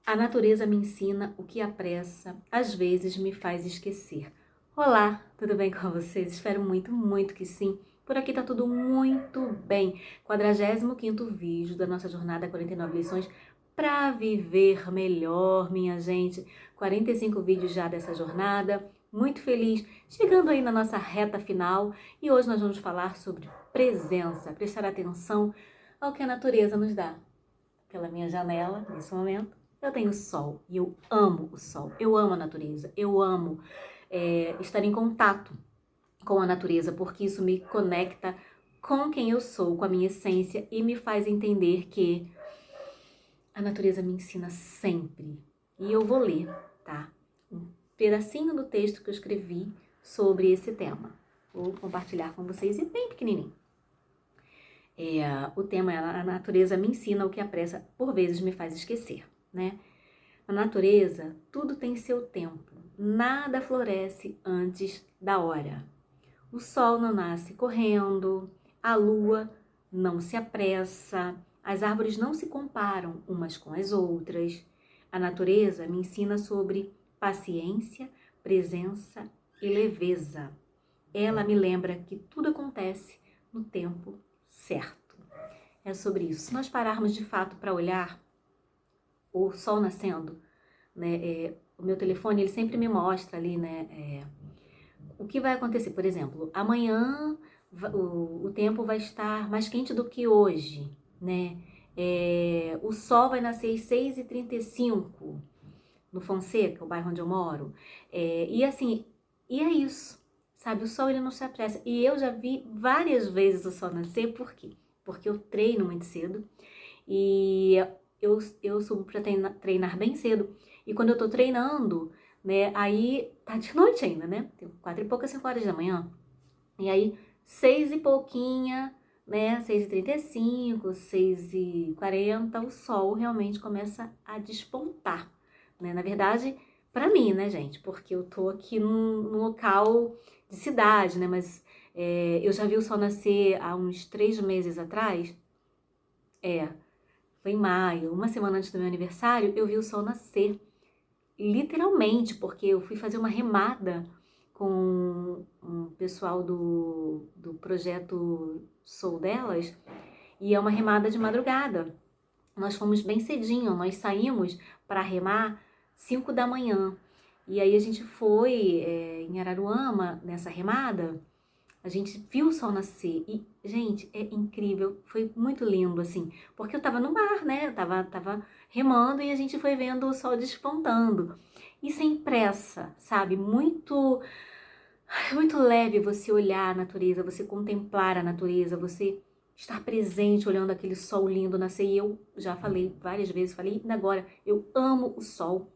A natureza me ensina o que apressa, às vezes me faz esquecer. Olá, tudo bem com vocês? Espero muito, muito que sim. Por aqui tá tudo muito bem. 45º vídeo da nossa jornada 49 lições para viver melhor, minha gente. 45 vídeos já dessa jornada. Muito feliz, chegando aí na nossa reta final. E hoje nós vamos falar sobre presença, prestar atenção ao que a natureza nos dá. Pela minha janela, nesse momento, eu tenho sol e eu amo o sol, eu amo a natureza, eu amo estar em contato com a natureza, porque isso me conecta com quem eu sou, com a minha essência e me faz entender que a natureza me ensina sempre. E eu vou ler, tá? Um pedacinho do texto que eu escrevi sobre esse tema. Vou compartilhar com vocês, e bem pequenininho. O tema é a natureza me ensina o que a pressa por vezes me faz esquecer, né? Na natureza, tudo tem seu tempo, nada floresce antes da hora. O sol não nasce correndo, a lua não se apressa, as árvores não se comparam umas com as outras. A natureza me ensina sobre paciência, presença e leveza. Ela me lembra que tudo acontece no tempo certo. É sobre isso. Se nós pararmos de fato para olhar o sol nascendo, né, o meu telefone ele sempre me mostra ali, né, o que vai acontecer. Por exemplo, amanhã o tempo vai estar mais quente do que hoje, né? O sol vai nascer às 6h35 no Fonseca, o bairro onde eu moro. E assim, e é isso, sabe? O sol ele não se apressa. E eu já vi várias vezes o sol nascer, por quê? Porque eu treino muito cedo e eu subo para treinar bem cedo. E quando eu tô treinando, né, aí tá de noite ainda, né? Tem 4 e poucas, 5 horas da manhã. E aí, 6 e pouquinha, né? 6h35, 6h40, o sol realmente começa a despontar, né? Na verdade, para mim, né, gente? Porque eu tô aqui num local de cidade, né? Mas eu já vi o sol nascer há uns 3 meses atrás. Foi em maio, uma semana antes do meu aniversário, eu vi o sol nascer. Literalmente, porque eu fui fazer uma remada com um pessoal do projeto Sou Delas, e é uma remada de madrugada. Nós fomos bem cedinho, nós saímos para remar 5 da manhã. E aí a gente foi em Araruama, nessa remada, a gente viu o sol nascer e, gente, é incrível, foi muito lindo, assim, porque eu tava no mar, né, eu tava remando e a gente foi vendo o sol despontando. E sem pressa, sabe? Muito leve você olhar a natureza, você contemplar a natureza, você estar presente olhando aquele sol lindo nascer. E eu já falei várias vezes, falei ainda agora, eu amo o sol,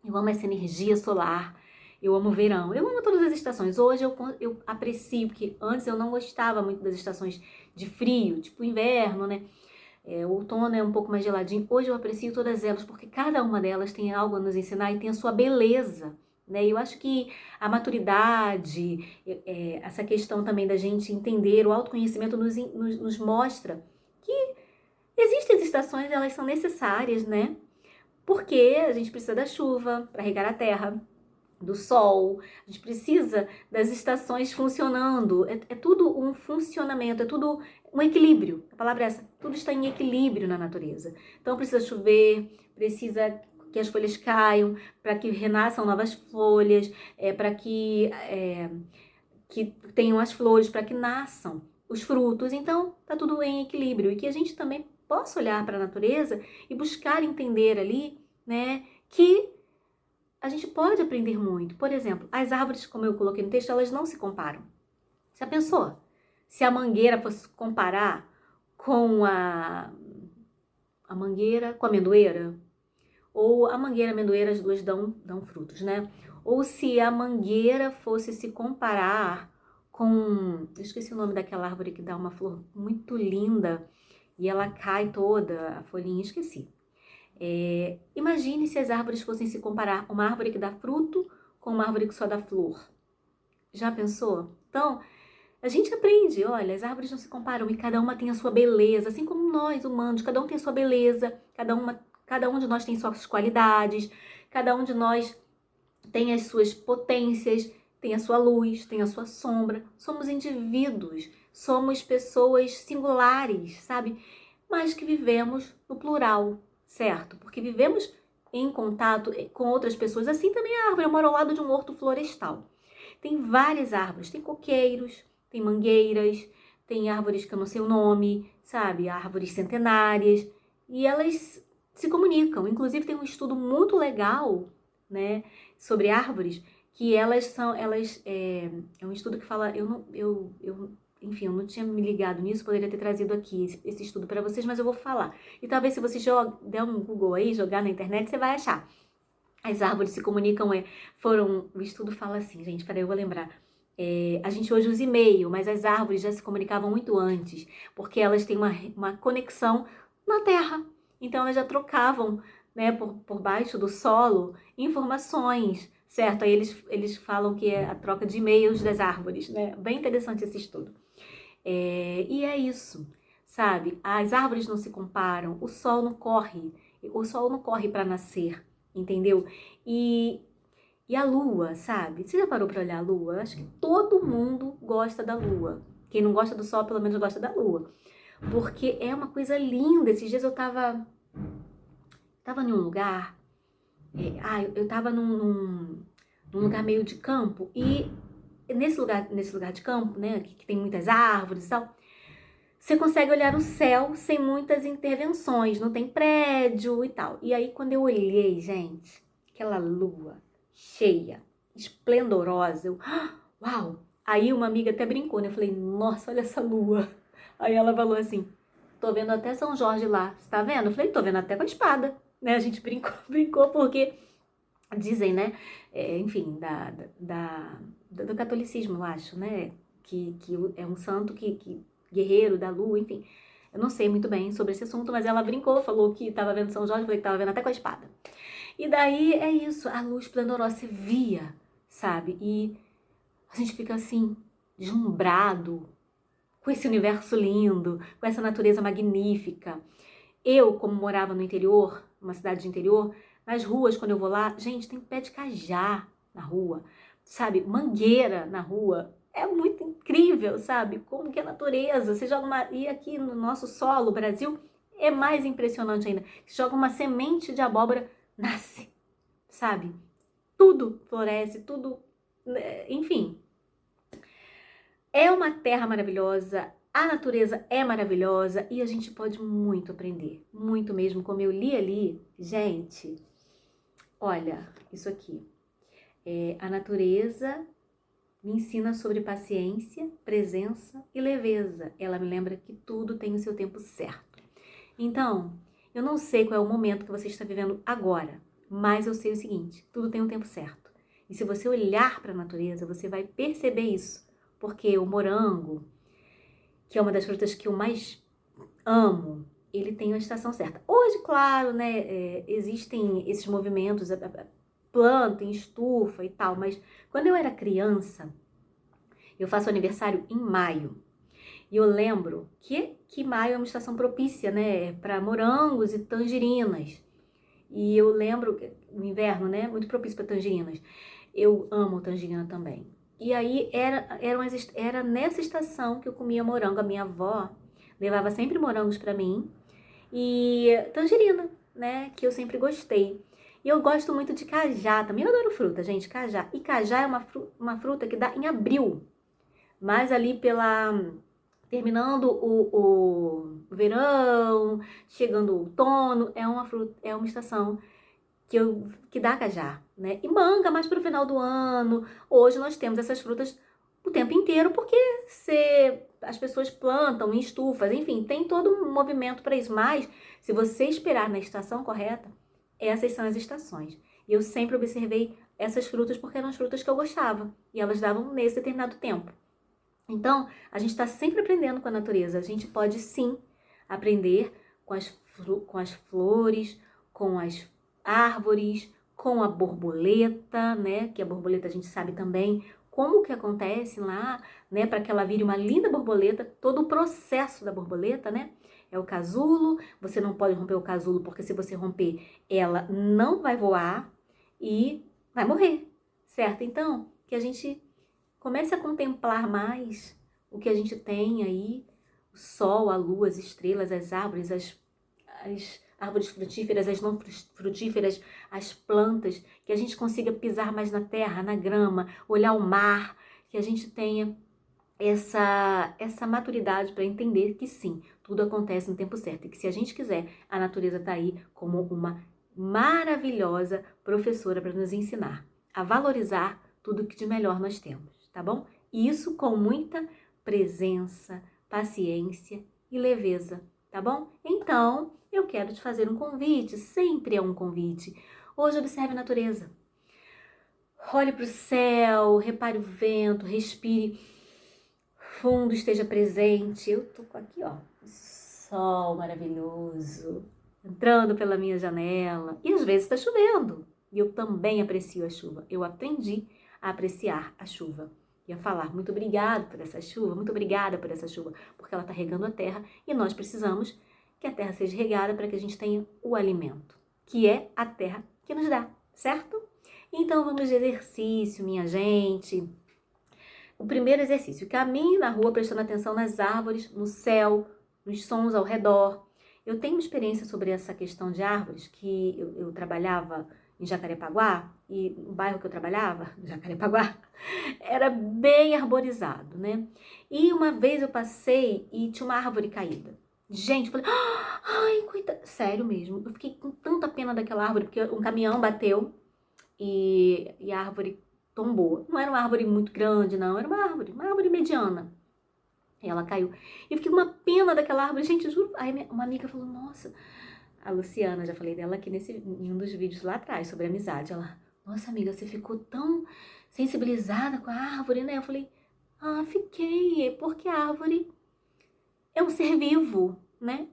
eu amo essa energia solar, eu amo o verão, eu amo todas as estações. Hoje eu aprecio, porque antes eu não gostava muito das estações de frio, tipo inverno, né? O outono é um pouco mais geladinho. Hoje eu aprecio todas elas, porque cada uma delas tem algo a nos ensinar e tem a sua beleza, né? Eu acho que a maturidade, essa questão também da gente entender, o autoconhecimento nos mostra que existem as estações, elas são necessárias, né? Porque a gente precisa da chuva para regar a terra, do sol, a gente precisa das estações funcionando, é tudo um funcionamento, é tudo um equilíbrio, a palavra é essa, tudo está em equilíbrio na natureza. Então precisa chover, precisa que as folhas caiam, para que renasçam novas folhas, para que tenham as flores, para que nasçam os frutos. Então tá tudo em equilíbrio e que a gente também possa olhar para a natureza e buscar entender ali, né, que a gente pode aprender muito. Por exemplo, as árvores, como eu coloquei no texto, elas não se comparam. Já pensou? Se a mangueira fosse comparar com a mangueira com a amendoeira? Ou a mangueira e a amendoeira, as duas dão frutos, né? Ou se a mangueira fosse se comparar com... Eu esqueci o nome daquela árvore que dá uma flor muito linda e ela cai toda, a folhinha, esqueci. Imagine se as árvores fossem se comparar, uma árvore que dá fruto com uma árvore que só dá flor. Já pensou? Então, a gente aprende, olha, as árvores não se comparam e cada uma tem a sua beleza, assim como nós, humanos, cada um tem a sua beleza, Cada um de nós tem suas qualidades, cada um de nós tem as suas potências, tem a sua luz, tem a sua sombra. Somos indivíduos, somos pessoas singulares, sabe? Mas que vivemos no plural, certo? Porque vivemos em contato com outras pessoas. Assim também a árvore. Eu moro ao lado de um horto florestal. Tem várias árvores, tem coqueiros, tem mangueiras, tem árvores que eu não sei o nome, sabe? Árvores centenárias. E elas se comunicam. Inclusive tem um estudo muito legal, né, sobre árvores, que é um estudo que fala, enfim, eu não tinha me ligado nisso, poderia ter trazido aqui esse estudo para vocês, mas eu vou falar. E talvez se você der um Google aí, jogar na internet, você vai achar. As árvores se comunicam, o estudo fala assim, gente, peraí, eu vou lembrar. A gente hoje usa e-mail, mas as árvores já se comunicavam muito antes, porque elas têm uma conexão na terra. Então elas já trocavam, né, por baixo do solo, informações, certo? Aí eles falam que é a troca de e-mails das árvores, né? Bem interessante esse estudo. E é isso, sabe? As árvores não se comparam, o sol não corre para nascer, entendeu? E a lua, sabe? Você já parou para olhar a lua? Eu acho que todo mundo gosta da lua. Quem não gosta do sol, pelo menos gosta da lua. Porque é uma coisa linda. Esses dias eu tava em um lugar, eu tava num lugar meio de campo, e nesse lugar de campo, né, que tem muitas árvores e tal, você consegue olhar o céu sem muitas intervenções, não tem prédio e tal. E aí quando eu olhei, gente, aquela lua cheia, esplendorosa, uau! Aí uma amiga até brincou, né? Eu falei, nossa, olha essa lua. Aí ela falou assim, tô vendo até São Jorge lá, você tá vendo? Eu falei, tô vendo até com a espada, né? A gente brincou porque dizem, né? Enfim, do catolicismo, eu acho, né? Que é um santo que guerreiro da lua, enfim. Eu não sei muito bem sobre esse assunto, mas ela brincou, falou que tava vendo São Jorge, eu falei que tava vendo até com a espada. E daí é isso, a luz esplendorosa, você via, sabe? E a gente fica assim, deslumbrado com esse universo lindo, com essa natureza magnífica. Eu, como morava no interior, uma cidade de interior, nas ruas, quando eu vou lá, gente, tem pé de cajá na rua, sabe? Mangueira na rua. É muito incrível, sabe? Como que a natureza, você joga e aqui no nosso solo, Brasil, é mais impressionante ainda. Você joga uma semente de abóbora, nasce, sabe? Tudo floresce, tudo, enfim. É uma terra maravilhosa, a natureza é maravilhosa e a gente pode muito aprender, muito mesmo, como eu li ali. Gente, olha, isso aqui, a natureza me ensina sobre paciência, presença e leveza. Ela me lembra que tudo tem o seu tempo certo. Então, eu não sei qual é o momento que você está vivendo agora, mas eu sei o seguinte, tudo tem um tempo certo. E se você olhar para a natureza, você vai perceber isso. Porque o morango, que é uma das frutas que eu mais amo, ele tem uma estação certa. Hoje, claro, né, existem esses movimentos, planta em estufa e tal, mas quando eu era criança, eu faço aniversário em maio. E eu lembro que maio é uma estação propícia, né, para morangos e tangerinas. E eu lembro, o inverno, né, muito propício para tangerinas. Eu amo tangerina também. E aí era nessa estação que eu comia morango. A minha avó levava sempre morangos para mim e tangerina, né, que eu sempre gostei. E eu gosto muito de cajá também. Eu adoro fruta, gente, cajá. E cajá é uma fruta que dá em abril, mas ali terminando o verão, chegando o outono, é uma estação que dá cajá, né? E manga mais para o final do ano. Hoje nós temos essas frutas o tempo inteiro, porque as pessoas plantam em estufas, enfim, tem todo um movimento para isso. Mas, se você esperar na estação correta, essas são as estações. E eu sempre observei essas frutas porque eram as frutas que eu gostava. E elas davam nesse determinado tempo. Então, a gente está sempre aprendendo com a natureza. A gente pode, sim, aprender com as flores, com as árvores, com a borboleta, né? Que a borboleta a gente sabe também como que acontece lá, né? Para que ela vire uma linda borboleta, todo o processo da borboleta, né? é o casulo. Você não pode romper o casulo, porque se você romper, ela não vai voar e vai morrer, certo? Então, que a gente comece a contemplar mais o que a gente tem aí, o sol, a lua, as estrelas, as árvores, as árvores frutíferas, as não frutíferas, as plantas, que a gente consiga pisar mais na terra, na grama, olhar o mar, que a gente tenha essa maturidade para entender que sim, tudo acontece no tempo certo e que se a gente quiser, a natureza está aí como uma maravilhosa professora para nos ensinar a valorizar tudo que de melhor nós temos, tá bom? E isso com muita presença, paciência e leveza, tá bom? Então, eu quero te fazer um convite, sempre é um convite. Hoje observe a natureza. Olhe para o céu, repare o vento, respire fundo, esteja presente. Eu tô aqui, ó, sol maravilhoso, entrando pela minha janela. E às vezes está chovendo. E eu também aprecio a chuva. Eu aprendi a apreciar a chuva. E a falar, muito obrigado por essa chuva, muito obrigada por essa chuva, porque ela está regando a terra e nós precisamos que a terra seja regada para que a gente tenha o alimento, que é a terra que nos dá, certo? Então vamos de exercício, minha gente. O primeiro exercício, caminhe na rua prestando atenção nas árvores, no céu, nos sons ao redor. Eu tenho uma experiência sobre essa questão de árvores, que eu trabalhava em Jacarepaguá, e o bairro que eu trabalhava, Jacarepaguá, era bem arborizado, né? E uma vez eu passei e tinha uma árvore caída. Gente, eu falei, ai, coitada, sério mesmo, eu fiquei com tanta pena daquela árvore, porque um caminhão bateu e a árvore tombou. Não era uma árvore muito grande, não, era uma árvore mediana. E ela caiu. E eu fiquei com uma pena daquela árvore, gente, eu juro. Aí uma amiga falou, nossa, a Luciana, já falei dela aqui em um dos vídeos lá atrás, sobre amizade. Ela, nossa amiga, você ficou tão sensibilizada com a árvore, né? Eu falei, fiquei, porque a árvore é um ser vivo, né?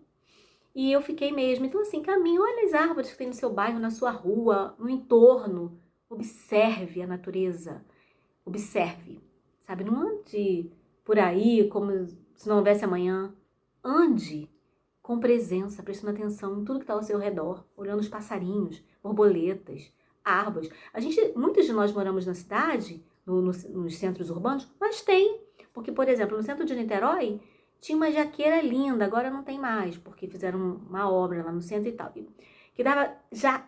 E eu fiquei mesmo. Então, assim, caminhe, olha as árvores que tem no seu bairro, na sua rua, no entorno. Observe a natureza. Observe, sabe? Não ande por aí como se não houvesse amanhã. Ande com presença, prestando atenção em tudo que está ao seu redor, olhando os passarinhos, borboletas, árvores. Muitos de nós moramos na cidade, nos centros urbanos, mas tem. Porque, por exemplo, no centro de Niterói, tinha uma jaqueira linda, agora não tem mais, porque fizeram uma obra lá no centro e tal. Que dava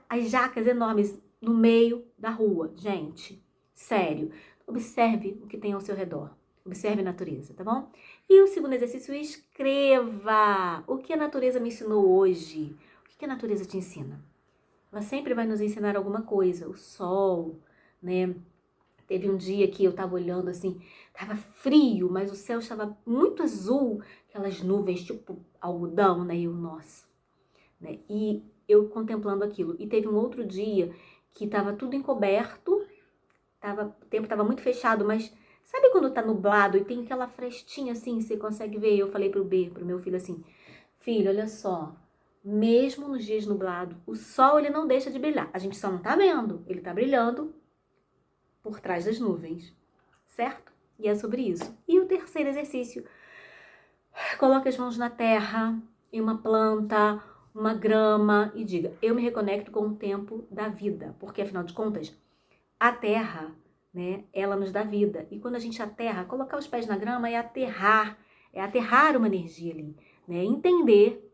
as jacas enormes no meio da rua. Gente, sério, observe o que tem ao seu redor. Observe a natureza, tá bom? E o segundo exercício, escreva o que a natureza me ensinou hoje. O que a natureza te ensina? Ela sempre vai nos ensinar alguma coisa. O sol, né? Teve um dia que eu tava olhando assim, tava frio, mas o céu estava muito azul, aquelas nuvens tipo algodão, né? E eu, nossa, né? E eu contemplando aquilo. E teve um outro dia que tava tudo encoberto, o tempo tava muito fechado, mas sabe quando tá nublado e tem aquela frestinha assim, você consegue ver? Eu falei pro meu filho assim, filho, olha só, mesmo nos dias nublados, o sol ele não deixa de brilhar. A gente só não tá vendo, ele tá brilhando por trás das nuvens, certo? E é sobre isso. E o terceiro exercício, coloque as mãos na terra, em uma planta, uma grama e diga, eu me reconecto com o tempo da vida, porque afinal de contas, a terra, né, ela nos dá vida. E quando a gente aterra, colocar os pés na grama é aterrar uma energia ali, né? Entender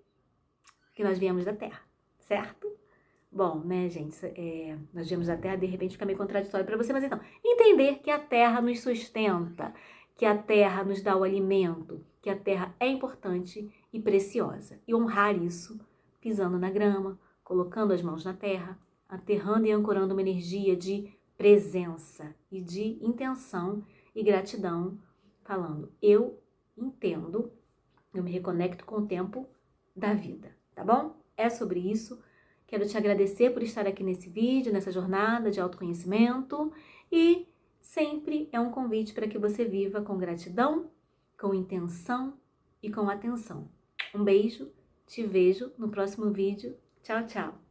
que nós viemos da terra, certo? Bom, né, gente, nós viemos da terra, de repente fica meio contraditório para você, mas então, entender que a terra nos sustenta, que a terra nos dá o alimento, que a terra é importante e preciosa. E honrar isso, pisando na grama, colocando as mãos na terra, aterrando e ancorando uma energia de presença e de intenção e gratidão, falando, eu entendo, eu me reconecto com o tempo da vida, tá bom? É sobre isso. Quero te agradecer por estar aqui nesse vídeo, nessa jornada de autoconhecimento e sempre é um convite para que você viva com gratidão, com intenção e com atenção. Um beijo, te vejo no próximo vídeo. Tchau, tchau!